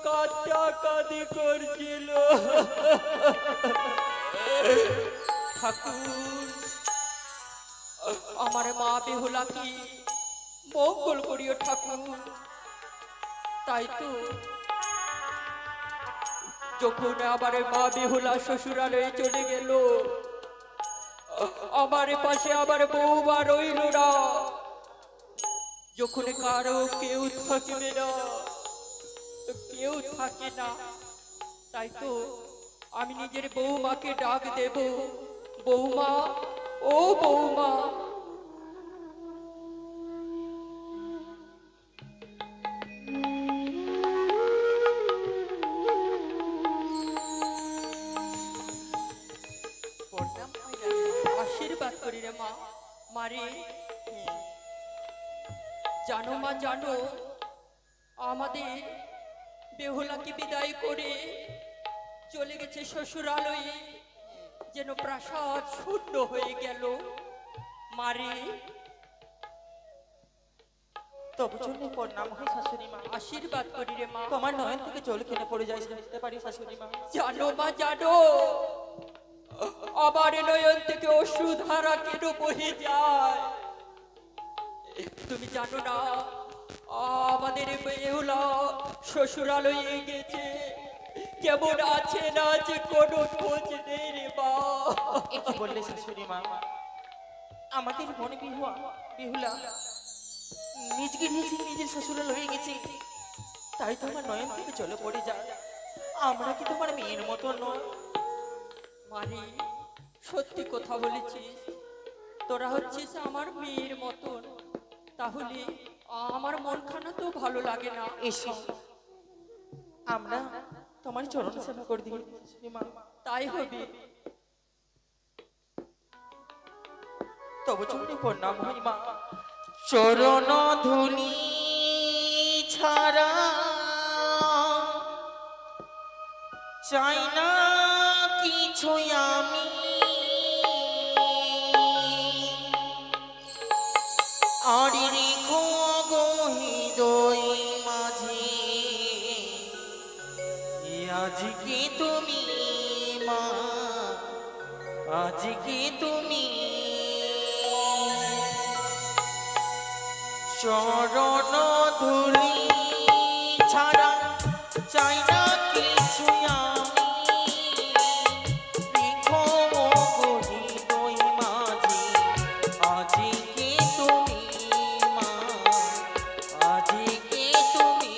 কাঁদাকাঁদি করছিল। ঠাকুর, আমার মা বেহুলা কি মঙ্গল করিও ঠাকুর। তাই তো যখন আমার মা বেহুলা শ্বশুরালয়ে চলে গেল, আমার পাশে আমার বৌমা রইল না। যখন কারো কেউ থাকবে না, কেউ থাকে না, তাই তো আমি নিজের বৌমাকে ডাক দেব, বৌমা, ও বৌমা। আশীর্বাদ করি রে মা। মারে জানো মা, জানো আমাদের বেহুলাকে বিদায় করে চলে গেছে শ্বশুরালয়ে, যেন প্রাসাদ শূন্য হয়ে গেল। মারে তবু জন্য প্রণাম হয় শাশুড়ি মা। আশীর্বাদ করি রে মা। তোমার নয়ন থেকে জল কেনে পড়ে যায়, বুঝতে পারি শাশুড়ি মা। জানো মা, জানো আমার নয়ন থেকে অশ্রুধারা কেন বহে যায়? তুমি জানো না আমাদের বেহুলা শ্বশুরালয়ে গেছে, কেমন আছে না আছে কোনো খোঁজ নেই রে মা। কি বললে শাশুড়ি মা? আমাদের বোন বেহুলা নিজকে নিজের শ্বশুরালয়ে গেছে, তাই তোমার নয়ন থেকে চলে পড়ে যায়। আমরা কি তোমার মেয়ের মতো নয়? মানে সত্যি কথা বলেছিস, তোরা হচ্ছিস আমার মেয়ের মতন, তাহলে আমার মনখানা তো ভালো লাগে না। এসো আমরা তোমার চরণ সেবা করে দিই শাশুড়ি মা। তাই হবে। তবু চরণে প্রণাম হয় মা। চরণ ধুলি ছাড়া চাই না কিছু আমি, আর রেখো গো হৃদয় মাঝে আজকে তুমি মা, আজকে তুমি। চরণ ধুলি ছাড়া চাই না কিছু আমি, রেখো গো হৃদয় মাঝে আজকে তুমি মা, আজকে তুমি।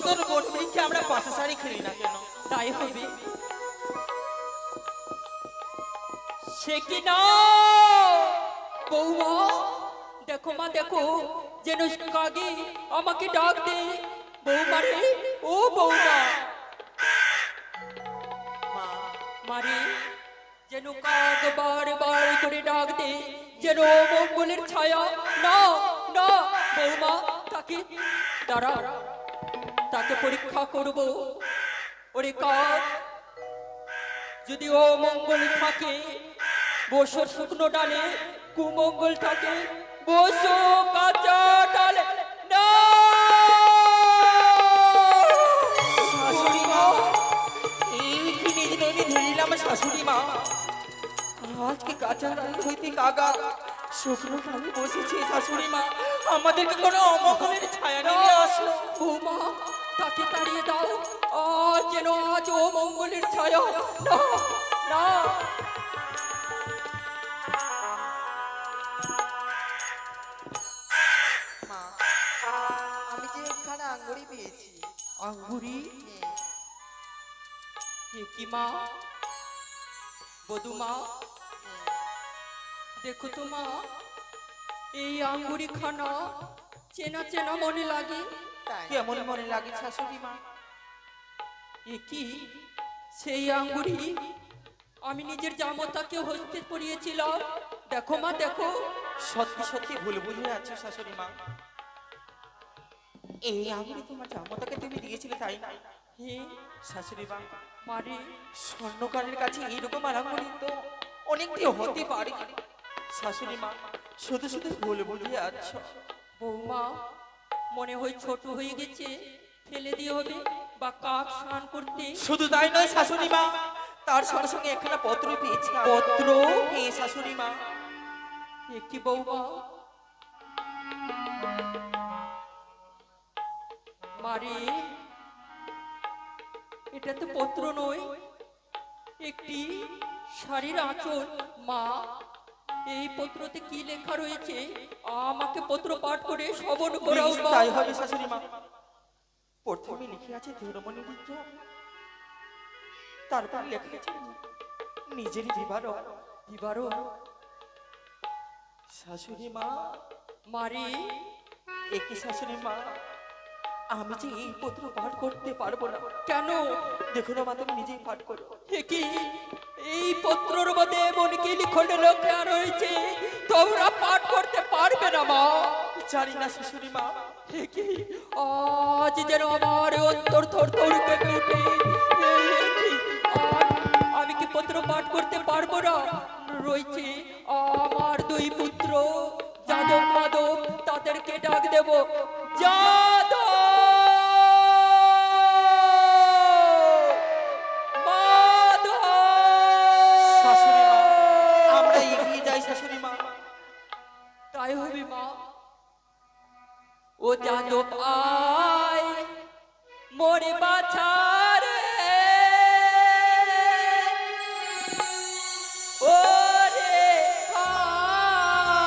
সুন্দর বট বৃক্ষে আমরা পাশাশাড়ি খেলি না কেন? তাই হবে। সে কি না বৌমা, দেখো মা দেখো, যেন কাগে আমাকে ডাক দে। বৌমা রে, ও বৌমা। মা, মারে, যেন কাক বারবার করে ডাক দে, যেন মঙ্গলের ছায়া। না না বৌমা, তাকে দাঁড়া, তাকে পরীক্ষা করব। ওরে কাক, যদি ও মঙ্গল থাকে বসো শুকনো ডালে, কুমঙ্গল থাকে বসো কাঁচা ডালে। না শাশুড়ি মা, এই কি নিজে নদী ধরিলাম শাশুড়ি মা। আজকে কাঁচা ডাল হইতে কাগা শুকনো ডালে বসেছে শাশুড়ি মা। আমাদেরকে কোনো অমঙ্গলের ছায়া নিয়ে আসলো। বৌমা, তাকে তাড়িয়ে দাও, আর যেন আজ ও মঙ্গলের ছায়া। না না মা, আমি যে এখানে আঙ্গুরি পেয়েছি। আঙ্গুরি? এ কি মা, বধুমা, দেখো তো মা, এই আঙ্গুরি খানা চেনা চেনা মনে লাগে। তাই কেমন মনে লাগে শাশুড়ি মা? এ কি সেই আঙ্গুরি আমি নিজের জামতাকে হস্তে পরিয়েছিলাম। দেখো মা দেখো। সত্যি সত্যি ভুল বুঝে আছো শাশুড়ি মা। এই আঙুলি তোমার জামাতাকে তুমি দিয়েছিলে তাই না? হে শাশুড়ি মা, মারে, স্বর্ণকারের কাছে এইরকম আঙুলি তো অনেকটি হতে পারে। শাশুড়ি মা, শুধু শুধু ভুল বুঝে আছো। বৌমা, মনে হয় ছোট হয়ে গেছে, ফেলে দিয়ে হবে বা কাক স্নান করতে। শুধু তাই নয় শাশুড়ি মা, তার সঙ্গে সঙ্গে একখানা পত্র পেয়েছি। পত্র? হে শাশুড়ি মা। এ কি বৌমা, মারে, এটা তো পত্র নয়, একটি শাড়ির আঁচল। মা, এই পত্রতে কি লেখা রয়েছে আমাকে পত্র পাঠ করে শ্রবণ করাও। মা। তাই হবে শাশুড়ি মা। প্রথমে লিখে আছে ধর্মনি বিদ্যা, তারপর লেখা আছে নিজেরই বিবারক। বিবারক? শাশুড়ি মা, মারে, একই শাশুড়ি মা, আমি যে এই পত্র পাঠ করতে পারবো না। কেন? দেখো না মা, তুমি নিজেই পাঠ করো। এ কি, এই পত্রর মধ্যে এমন কি লিখনে লেখা রয়েছে তোমরা পাঠ করতে পারবে না মা? জানি না শাশুড়ি মা। এ কি, আজ যেন আমার অন্তর থর থর কেঁপে উঠে। এ কি, আমি কি পত্র পাঠ করতে পারবো না? রয়েছে আমার দুই পুত্র যাদব মাধব, তাদেরকে ডাক দেব। যাদব, শাশুড়ি মা, আমরা এগিয়ে যাই শাশুড়ি মা। তাই হবে মা। ও যাদব আয় মোরে বাছারে, ও রে আয়,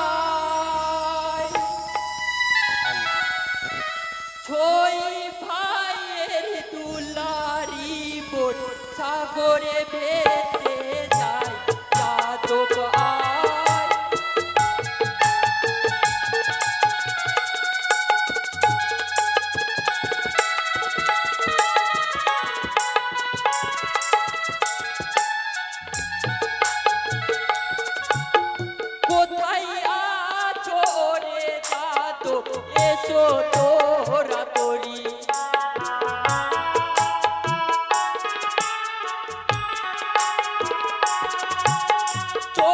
ছই ভাইয়ের দুলারি বোট সাগরে ভেসে যায়। যাদব আয়, কোথায় আছো রে যাদব, এসো তোরা তরি। তো